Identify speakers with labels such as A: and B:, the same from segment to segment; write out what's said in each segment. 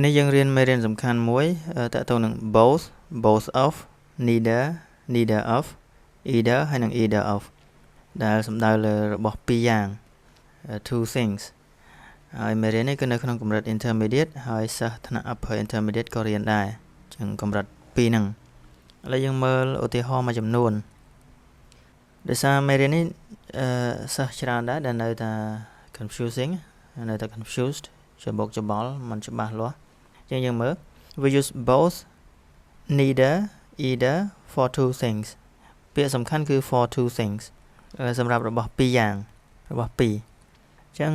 A: នេះយើងរៀនមេរៀនសំខាន់មួយតើតើនឹង both both of neither neither of either ហើយនិង either of ដែលសំដៅលើរបស់ពីរយ៉ាង two things ហើយមេរៀននេះគឺនៅក្នុងកម្រិត intermediate ហើយសិស្សថ្នាក់ upper intermediate ក៏រៀនដែរចឹងកម្រិត2ហ្នឹងឥឡូវយើងមើលឧទាហរណ៍មួយចំនួនដោយសារមេរៀននេះសិស្សច្រើនដែរដែលនៅតែ confusing នៅតែ confused ច្របូកច្របល់មិនច្បាស់លាស់ចឹងយើងមើល we use both neither either for two things ពាក្យសំខាន់គឺ for two things សម្រាប់របស់ពីរយ៉ាងរបស់ពីរចឹង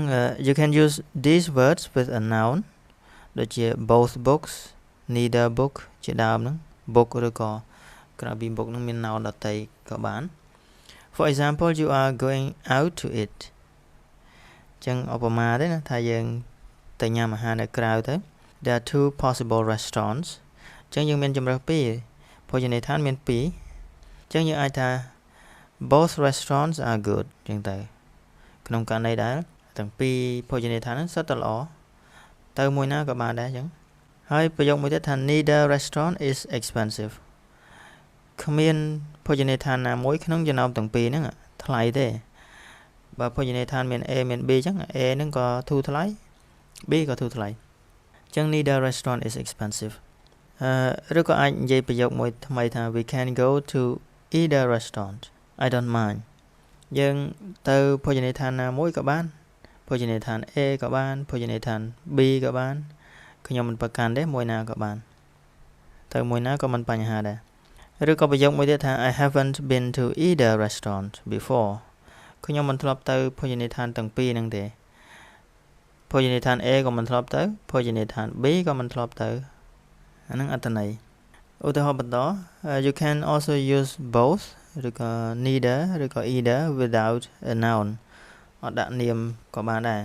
A: you can use these words with a noun ដូចជា both books neither book ជាដើមហ្នឹង book ឬក៏ក្រៅពី book ហ្នឹងមាន noun ដទៃក៏បាន for example you are going out to eat ចឹងឧបមាទេណាថាយើងទៅញ៉ាំអាហារនៅក្រៅទៅThere are two possible restaurants ចឹងយើងមានជម្រើសពីរភោជនីយដ្ឋានមានពីរចឹងយើងអាចថា both restaurants are good ចឹងទៅក្នុងករណីដែលទាំងពីរភោជនីយដ្ឋានហ្នឹងសុទ្ធតែល្អទៅមួយណាក៏បានដែរចឹងហើយប្រយោគមួយទៀតថា neither restaurant is expensive គ្មានភោជនីយដ្ឋានណាមួយក្នុងចំណោមទាំងពីរហ្នឹងថ្លៃទេបើភោជនីយដ្ឋានមាន A មាន B ចឹង A ហ្នឹងក៏ធូរថ្លៃ B ក៏ធូរថ្លៃចឹង neither restaurant is expensive ឬក៏អាចនិយាយប្រយោគមួយថ្មីថា we can go to either restaurant I don't mind យើងទៅភោជនីយដ្ឋានណាមួយក៏បានភោជនីយដ្ឋាន A ក៏បានភោជនីយដ្ឋាន B ក៏បានខ្ញុំមិនប្រកាន់ទេមួយណាក៏បានទៅមួយណាក៏មិនបញ្ហាដែរឬក៏ប្រយោគមួយទៀតថា I haven't been to either restaurant before ខ្ញុំមិនធ្លាប់ទៅភោជនីយដ្ឋានទាំងពីរហ្នឹងទេភោជនីយដ្ឋាន A ក៏មិនធ្លាប់ទៅភោជនីយដ្ឋាន B ក៏មិនធ្លាប់ទៅអាហ្នឹងអត្ថន័យឧទាហរណ៍បន្ត you can also use both ឬក៏ neither ឬក៏ either without a noun អត់ដាក់នាមក៏បានដែរ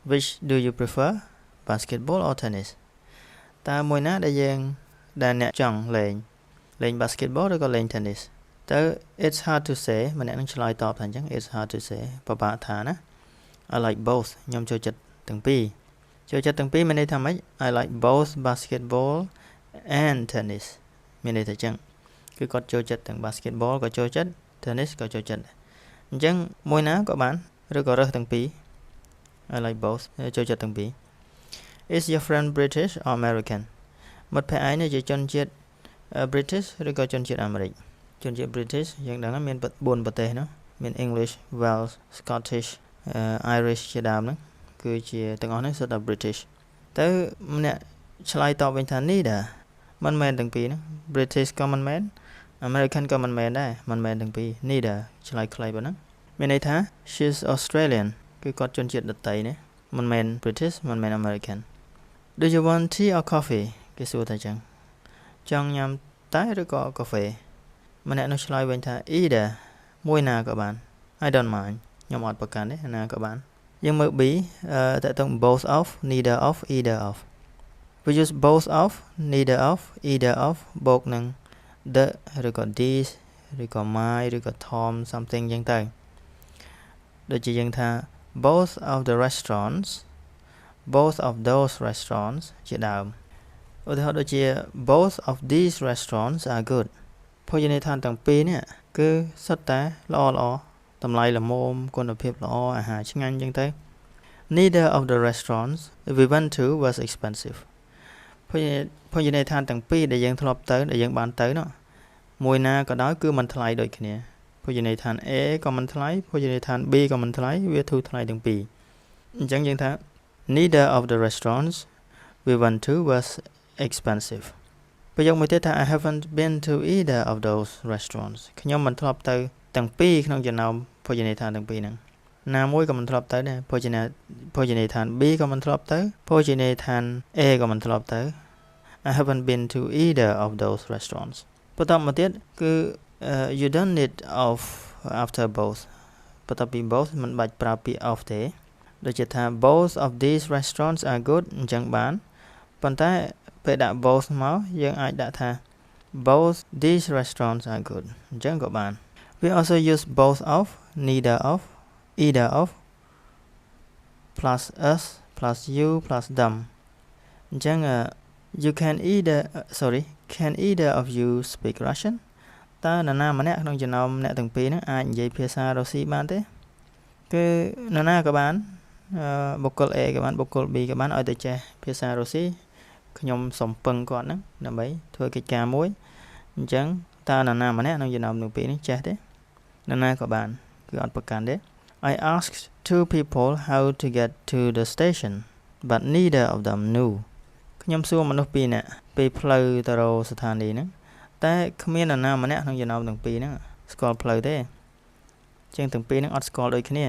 A: which do you prefer basketball or tennis តើមួយណាដែលអ្នកចង់លេង basketball ឬក៏លេង tennis តើ it's hard to say ម្នាក់នឹងឆ្លើយតបថាអញ្ចឹង it's hard to say ពិបាកថាណា I like both ខ្ញុំចូលចិត្តទាំងពីរចូលចិត្តទាំងពីរមានន័យថាម៉េច I like both basketball and tennis មានន័យថាអញ្ចឹងគឺគាត់ចូលចិត្តទាំង basketball ក៏ចូលចិត្ត tennis ក៏ចូលចិត្តអញ្ចឹងមួយណាក៏បានឬក៏រើសទាំងពីរ I like both ចូលចិត្តទាំងពីរ Is your friend British or American មិត្តភក្តិឯងនេះជាជនជាតិ British ឬក៏ជនជាតិអាមេរិកជនជាតិ British យើងដឹងហើយមាន4ប្រទេសនោះមាន English Welsh Scottish Irish ជាដើមហ្នឹងគឺជាទាំងអស់ហ្នឹងសុទ្ធតែ British ទៅម្នាក់ឆ្លើយតបវិញថា neither មិនមែនទាំងពីរហ្នឹង British ក៏មិនមែន American ក៏មិនមែនដែរមិនមែនទាំងពីរ neither ឆ្លើយខ្លីប៉ុណ្ណឹងមានន័យថា she's Australian គឺគាត់ជនជាតិដទៃនេះមិនមែន British មិនមែន American Do you want tea or coffee គេសួរថាចឹងចង់ញ៉ាំតែឬក៏កាហ្វេម្នាក់នោះឆ្លើយវិញថា either មួយណាក៏បាន I don't mind ខ្ញុំអត់ប្រកាន់ទេណាក៏បានយើងមើល B តើតើ both of neither of either of we use both of neither of either of បូកនឹង the ឬក៏ these ឬក៏ my ឬក៏ Tom something ចឹងទៅដូចជាយើងថា both of the restaurants both of those restaurants ជាដើមឧទាហរណ៍ដូចជា both of these restaurants are good ភោជនីយដ្ឋានទាំងពីរនេះគឺសុទ្ធតែល្អតម្លៃល្មមគុណភាពល្អអាហារឆ្ងាញ់ចឹងទៅ Neither of the restaurants we went to was expensive ភោជនីយដ្ឋានទាំងពីរដែលយើងធ្លាប់ទៅដែលយើងបានទៅនោះមួយណាក៏ដោយគឺមិនថ្លៃដូចគ្នាភោជនីយដ្ឋាន A ក៏មិនថ្លៃភោជនីយដ្ឋាន B ក៏មិនថ្លៃវាធូរថ្លៃទាំងពីរអញ្ចឹងយើងថា Neither of the restaurants we went to was expensive ប្រយោគមួយទៀតថា I haven't been to either of those restaurants ខ្ញុំមិនធ្លាប់ទៅទាំងពីរក្នុងចំណោមភោជនីយដ្ឋានទាំងពីរហ្នឹងណាមួយក៏មិនធ្លាប់ទៅដែរភោជនីយដ្ឋាន B ក៏មិនធ្លាប់ទៅភោជនីយដ្ឋាន A ក៏មិនធ្លាប់ទៅ I haven't been to either of those restaurants បន្តមកទៀតគឺ you don't need of after both បន្ទាប់ពី both មិនបាច់ប្រើពាក្យ of ទេដូចជាថា both of these restaurants are good អញ្ចឹងបានប៉ុន្តែពេលដាក់ both មកយើងអាចដាក់ថា both these restaurants are good អញ្ចឹងក៏បាន we also use both of neither of either of plus us plus you plus them អញ្ចឹង you can either of you speak Russian តើនរណាម្នាក់ក្នុងចំណោមអ្នកទាំងពីរហ្នឹងអាចនិយាយភាសារុស្ស៊ីបានទេគឺនរណាក៏បានបុគ្គល A ក៏បានបុគ្គល B ក៏បានឲ្យតែចេះភាសារុស្ស៊ីខ្ញុំសូមពឹងគាត់ហ្នឹងដើម្បីធ្វើកិច្ចការមួយអញ្ចឹងតើនរណាម្នាក់ក្នុងចំណោមទាំងពីរនេះចេះទេនរណាក៏បានគឺអត់ប្រកាន់ទេ I asked two people how to get to the station but neither of them knew ខ្ញុំសួរមនុស្សពីរនាក់ពីផ្លូវទៅរកស្ថានីយ៍ហ្នឹងតែគ្មាននរណាម្នាក់ក្នុងចំណោមទាំងពីរហ្នឹងស្គាល់ផ្លូវទេអញ្ចឹងទាំងពីរហ្នឹងអត់ស្គាល់ដូចគ្នា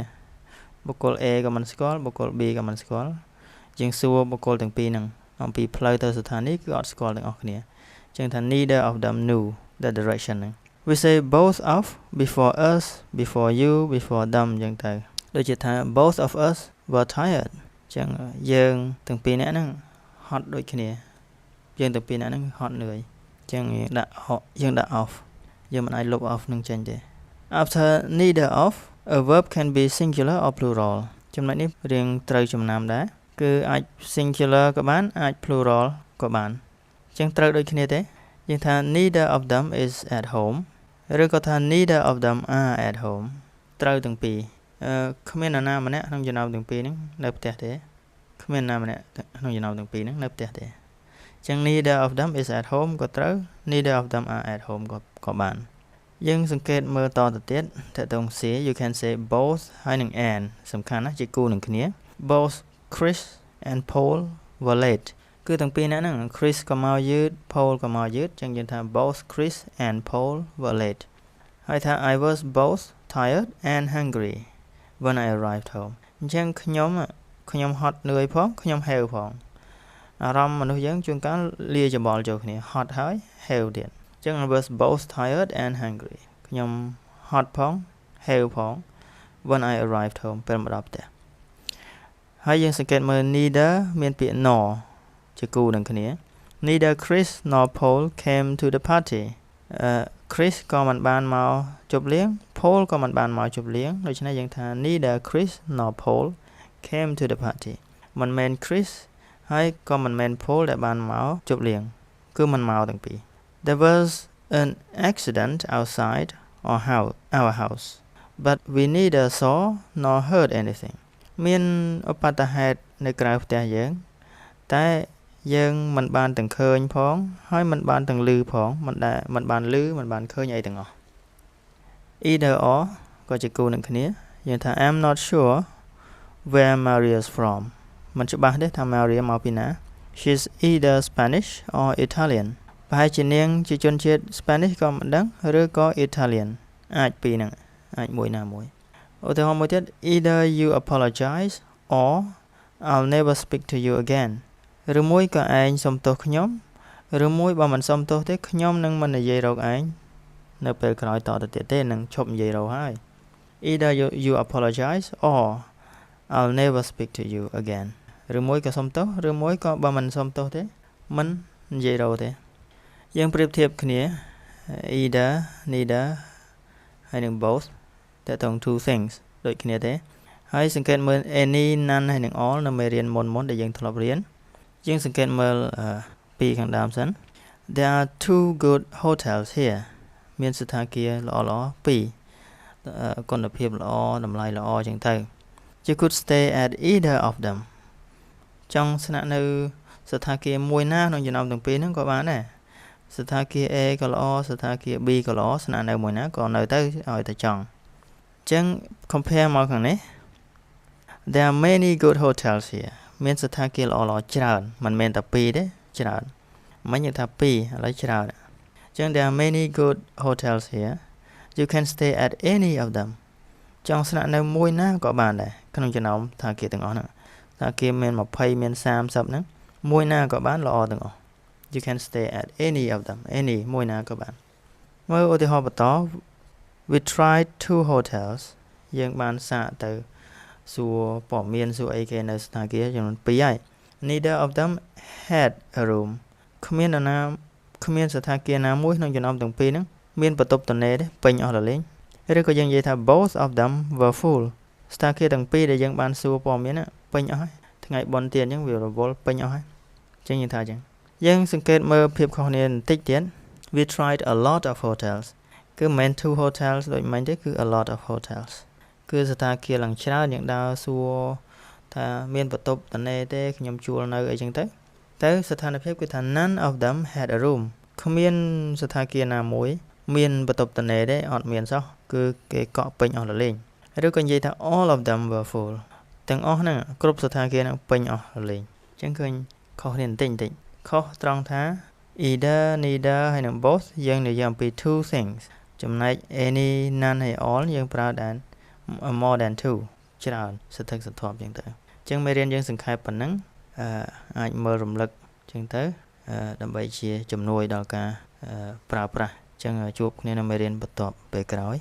A: បុគ្គល A ក៏មិនស្គាល់បុគ្គល B ក៏មិនស្គាល់ជាងសួរបុគ្គលទាំងពីរហ្នឹងអំពីផ្លូវទៅស្ថានីយ៍គឺអត់ស្គាល់ទាំងអស់គ្នាអញ្ចឹងថា neither of them knew the direction ហ្នឹង we say both of before us before you before them អញ្ចឹងទៅដូចជាថា both of us were tired អញ្ចឹងយើងទាំងពីរនាក់ហ្នឹងហត់ដូចគ្នាយើងទាំងពីរនាក់ហ្នឹងហត់នឿយអញ្ចឹងយើងដាក់ off យើងមិនអាចលុប off នឹងចេញទេ after neither of a verb can be singular or plural ចំណុចនេះរៀងត្រូវចំណាំដែរគឺអាច singular ក៏បានអាច plural ក៏បានអញ្ចឹងត្រូវដូចគ្នាទេយើងថា neither of them is at home ឬក៏ថា neither of them are at home ត្រូវទាំងពីរគ្មាននរណាម្នាក់ក្នុងចំណោមទាំងពីរហ្នឹងនៅផ្ទះទេគ្មាននរណាម្នាក់ក្នុងចំណោមទាំងពីរហ្នឹងនៅផ្ទះទេអញ្ចឹង neither of them is at home ក៏ត្រូវ neither of them are at home ក៏បានយើងសង្កេតមើលតទៅទៀតតើតង C you can say both ហើយនឹង and សំខាន់ណាស់ជាគូនឹងគ្នា both Chris and Paul were late គឺទាំងពីរនាក់ហ្នឹង Chris ក៏មកយឺត Paul ក៏មកយឺតអញ្ចឹងយើងថា both Chris and Paul were late ហើយថា I was both tired and hungry when I arrived home អញ្ចឹងខ្ញុំហត់នឿយផងខ្ញុំហេវផងអារម្មណ៍មនុស្សយើងជួនកាលលាច្បល់ចូលគ្នាហត់ហើយហេវទៀតអញ្ចឹង I was both tired and hungry ខ្ញុំហត់ផងហេវផង when I arrived home ពេលមកដល់ផ្ទះហើយយើងសង្កេតមើល neither មានពាក្យ nor ជាគូនឹងគ្នា neither Chris nor Paul came to the party Chris ក៏មិនបានមកជប់លៀង Paul ក៏មិនបានមកជប់លៀងដូច្នេះយើងថា neither Chris nor Paul came to the party មិនមែន Chris ហើយក៏មិនមែន Paul ដែលបានមកជប់លៀងគឺមិនមកទាំងពីរ There was an accident outside our house but we neither saw nor heard anything មានឧបទ្ទហេតុនៅក្រៅផ្ទះយើងតែយើងមិនបានទាំងឃើញផងហើយមិនបានទាំងឮផងមិនបានឮមិនបានឃើញអីទាំងអស់ either or ក៏ជាគូនឹងគ្នាយើងថា I'm not sure where Maria is from មិនច្បាស់ទេថា Maria មកពីណា She's either Spanish or Italian ប្រហែលជានាងជាជនជាតិ Spanish ក៏មិនដឹងឬក៏ Italian អាចពីរហ្នឹងអាចមួយណាមួយឧទាហរណ៍មួយទៀត either you apologize or I'll never speak to you again ឬមួយក៏ឯងសុំទោសខ្ញុំឬមួយបើមិនសុំទោសទេខ្ញុំនឹងមិននិយាយរកឯងនៅពេលក្រោយតទៅទៀតទេនឹងឈប់និយាយរកហើយ either you apologize or I'll never speak to you again ឬមួយក៏សុំទោសឬមួយក៏បើមិនសុំទោសទេមិននិយាយរកទេយើងប្រៀបធៀបគ្នា either neither ហើយនឹង both តើតង two things ដូចគ្នាទេហើយសង្កេតមើល any none ហើយនឹង all នៅមេរៀនមុនដែលយើងធ្លាប់រៀនយើងសង្កេតមើលពីខាងដើមសិន There are two good hotels here មានសណ្ឋាគារល្អៗពីរគុណភាពល្អតម្លៃល្អចឹងទៅ You could stay at either of them ចង់ស្នាក់នៅសណ្ឋាគារមួយណាក្នុងចំណោមទាំងពីរហ្នឹងក៏បានដែរសណ្ឋាគារ A ក៏ល្អសណ្ឋាគារ B ក៏ល្អស្នាក់នៅមួយណាក៏នៅទៅឲ្យតែចង់អញ្ចឹង compare មកខាងនេះ There are many good hotels here មានសណ្ឋាគារល្អៗច្រើនមិនមែនតែពីរទេច្រើនមិននិយាយថាពីរឥឡូវច្រើនអញ្ចឹង There are many good hotels here You can stay at any of them ចង់ស្នាក់នៅមួយណាក៏បានដែរក្នុងចំណោមសណ្ឋាគារទាំងអស់ហ្នឹងសណ្ឋាគារមាន20មាន30ហ្នឹងមួយណាក៏បានល្អទាំងអស់ You can stay at any of them any មួយណាក៏បានមើលឧទាហរណ៍បន្ត We tried two hotels យើងបានសាកទៅសួរព័ត៌មានសួរអីគេនៅសណ្ឋាគារចំនួន2ហើយ Neither of them had a room គ្មានសណ្ឋាគារណាមួយក្នុងចំណោមទាំងពីរហ្នឹងមានបន្ទប់ទំនេរទេពេញអស់រលេងឬក៏យើងនិយាយថា both of them were full សណ្ឋាគារទាំងពីរដែលយើងបានសួរព័ត៌មានពេញអស់ហើយថ្ងៃបុណ្យទានអញ្ចឹងវារវល់ពេញអស់ហើយអញ្ចឹងយើងថាអញ្ចឹង យើងសង្កេតមើលភាពខុសគ្នាបន្តិចទៀត we tried a lot of hotels គឺមិនមែន two hotels ដូចមិញទេគឺ a lot of hotels គឺសតាគារឡើងច្រើនយើងដើរសួរថាមានបន្ទប់តនេទេខ្ញុំជួលនៅអីចឹងទៅស្ថានភាពគឺថា none of them had a room គ្មានសតាគារណាមួយមានបន្ទប់តនេទេអត់មានសោះគឺគេកក់ពេញអស់លលេងឬក៏និយាយថា all of them were full ទាំងអស់ហ្នឹងគ្រប់សតាគារហ្នឹងពេញអស់លលេងអញ្ចឹងឃើញខុសគ្នាបន្តិចខុសត្រង់ថា either neither ហើយនឹង both យើងនិយាយអំពី two things ចំណែក any none ហើយ all យើងប្រើដែរ more than two ច្រើនសន្ធឹកសន្ធាប់អញ្ចឹងទៅអញ្ចឹងមេរៀនយើងសង្ខេបប៉ុណ្ណឹងអាចមើលរំលឹកអញ្ចឹងទៅដើម្បីជាជំនួយដល់ការប្រើប្រាស់អញ្ចឹងជួបគ្នានៅមេរៀនបន្ទាប់ពេលក្រោយ